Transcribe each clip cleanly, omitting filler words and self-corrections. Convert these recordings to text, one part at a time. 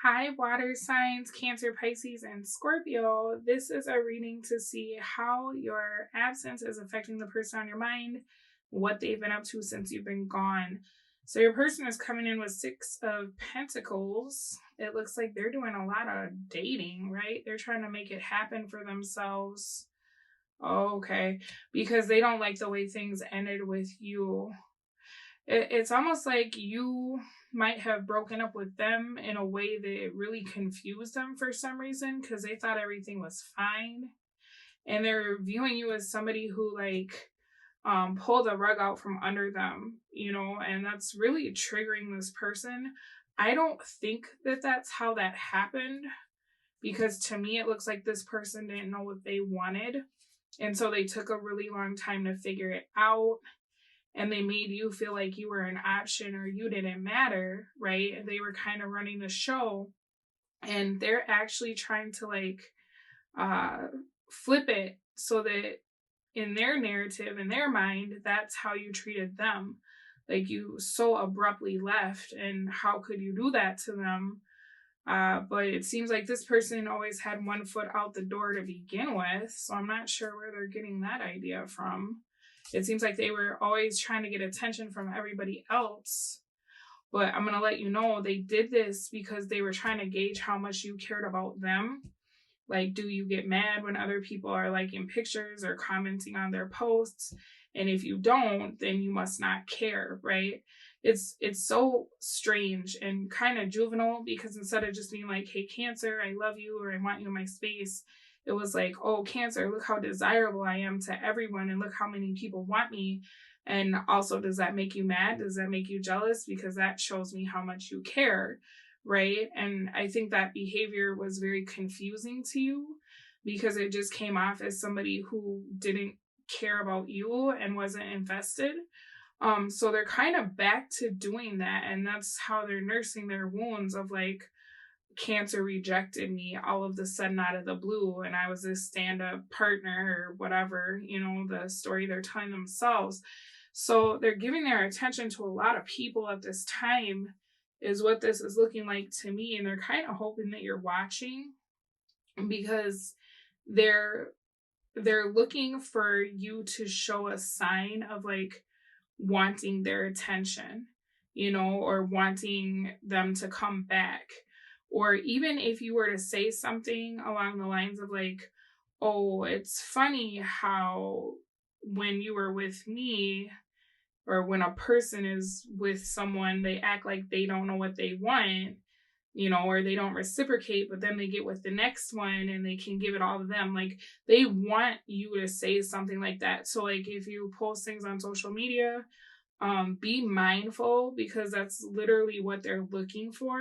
Hi, water signs, Cancer, Pisces, and Scorpio. This is a reading to see how your absence is affecting the person on your mind, what they've been up to since you've been gone. So, your person is coming in with Six of Pentacles. It looks like they're doing a lot of dating, right? They're trying to make it happen for themselves. Okay. Because they don't like the way things ended with you. It's almost like you might have broken up with them in a way that really confused them for some reason because they thought everything was fine, and they're viewing you as somebody who pulled a rug out from under them, and that's really triggering this person. I don't think that that's how that happened, because to me it looks like this person didn't know what they wanted, and so they took a really long time to figure it out, and they made you feel like you were an option or you didn't matter, right? They were kind of running the show, and they're actually trying to uh flip it so that in their narrative, in their mind, that's how you treated them. Like, you so abruptly left, and how could you do that to them? But it seems like this person always had one foot out the door to begin with, so I'm not sure where they're getting that idea from. It seems like they were always trying to get attention from everybody else. But I'm going to let you know they did this because they were trying to gauge how much you cared about them. Like, do you get mad when other people are liking pictures or commenting on their posts? And if you don't, then you must not care, right? It's so strange and kind of juvenile, because instead of just being like, hey, Cancer, I love you, or I want you in my space, it was like, oh, Cancer, look how desirable I am to everyone, and look how many people want me. And also, does that make you mad? Does that make you jealous? Because that shows me how much you care, right? And I think that behavior was very confusing to you, because it just came off as somebody who didn't care about you and wasn't invested. So they're kind of back to doing that, and that's how they're nursing their wounds of like, Cancer rejected me all of the sudden out of the blue, and I was this stand-up partner or whatever, the story they're telling themselves. So they're giving their attention to a lot of people at this time, is what this is looking like to me. And they're kind of hoping that you're watching, because they're looking for you to show a sign of like wanting their attention, or wanting them to come back. Or even if you were to say something along the lines of like, oh, it's funny how when you were with me, or when a person is with someone, they act like they don't know what they want, or they don't reciprocate, but then they get with the next one and they can give it all to them. Like, they want you to say something like that. So like, if you post things on social media, be mindful, because that's literally what they're looking for.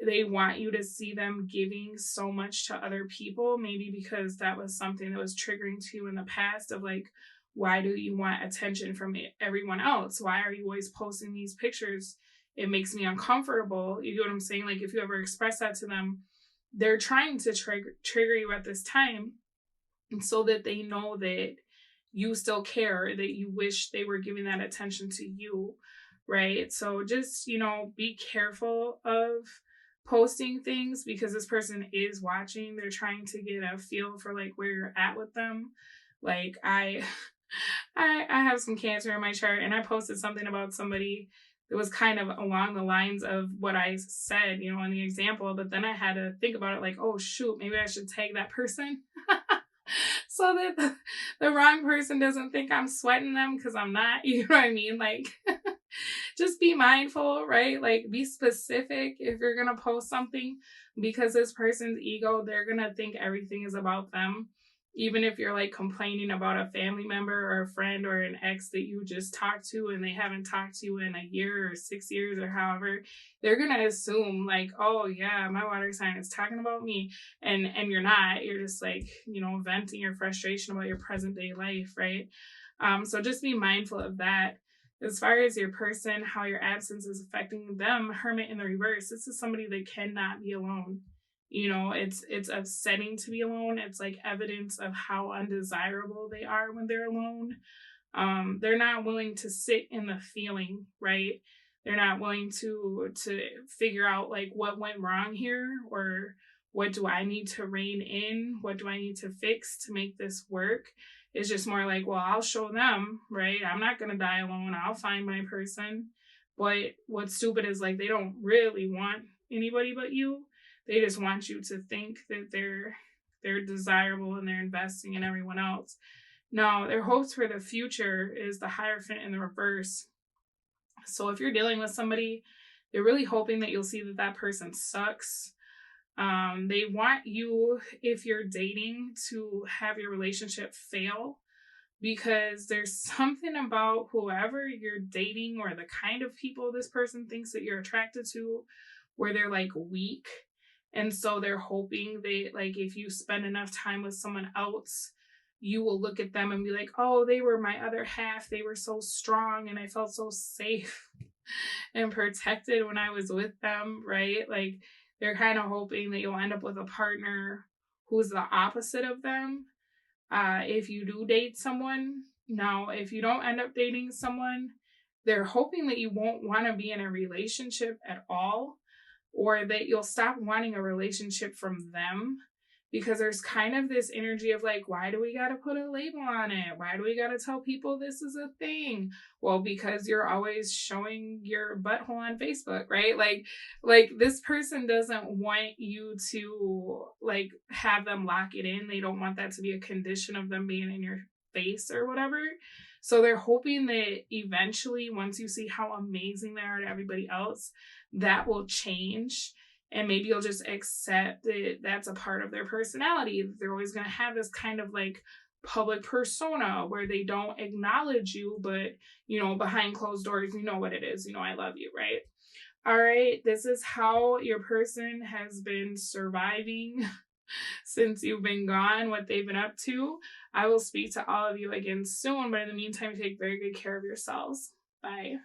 They want you to see them giving so much to other people, maybe because that was something that was triggering to you in the past, of like, why do you want attention from everyone else? Why are you always posting these pictures? It makes me uncomfortable. You get what I'm saying? Like, if you ever express that to them, they're trying to trigger you at this time, so that they know that you still care, that you wish they were giving that attention to you, right? So just, be careful of posting things, because this person is watching. They're trying to get a feel for like where you're at with them. Like, I have some Cancer in my chart, and I posted something about somebody that was kind of along the lines of what I said, in the example, but then I had to think about it like, oh shoot, maybe I should tag that person. So that the wrong person doesn't think I'm sweating them, because I'm not. You know what I mean? Like, just be mindful, right? Like, be specific if you're going to post something, because this person's ego, they're going to think everything is about them. Even if you're like complaining about a family member or a friend or an ex that you just talked to and they haven't talked to you in a year or 6 years or however, they're going to assume like, oh yeah, my water sign is talking about me. And you're not. You're just like, venting your frustration about your present day life, right? So just be mindful of that. As far as your person, how your absence is affecting them, Hermit in the reverse. This is somebody that cannot be alone. It's upsetting to be alone. It's like evidence of how undesirable they are when they're alone. They're not willing to sit in the feeling, right? They're not willing to figure out like what went wrong here, or what do I need to rein in? What do I need to fix to make this work? It's just more like, well, I'll show them, right? I'm not going to die alone. I'll find my person. But what's stupid is like they don't really want anybody but you. They just want you to think that they're desirable and they're investing in everyone else. No, their hopes for the future is the Hierophant in the reverse. So if you're dealing with somebody, they're really hoping that you'll see that that person sucks. They want you, if you're dating, to have your relationship fail, because there's something about whoever you're dating or the kind of people this person thinks that you're attracted to where they're like weak. And so they're hoping that like if you spend enough time with someone else, you will look at them and be like, oh, they were my other half. They were so strong and I felt so safe and protected when I was with them, right? Like they're kind of hoping that you'll end up with a partner who's the opposite of them. If you do date someone. Now, if you don't end up dating someone, they're hoping that you won't want to be in a relationship at all, or that you'll stop wanting a relationship from them, because there's kind of this energy of like, why do we got to put a label on it? Why do we got to tell people this is a thing? Well, because you're always showing your butthole on Facebook, right? Like this person doesn't want you to like have them lock it in. They don't want that to be a condition of them being in your face or whatever. So they're hoping that eventually, once you see how amazing they are to everybody else, that will change. And maybe you'll just accept that that's a part of their personality. They're always going to have this kind of like public persona where they don't acknowledge you, but, you know, behind closed doors, you know what it is. You know, I love you, right? All right. This is how your person has been surviving since you've been gone, what they've been up to. I will speak to all of you again soon, but in the meantime, take very good care of yourselves. Bye.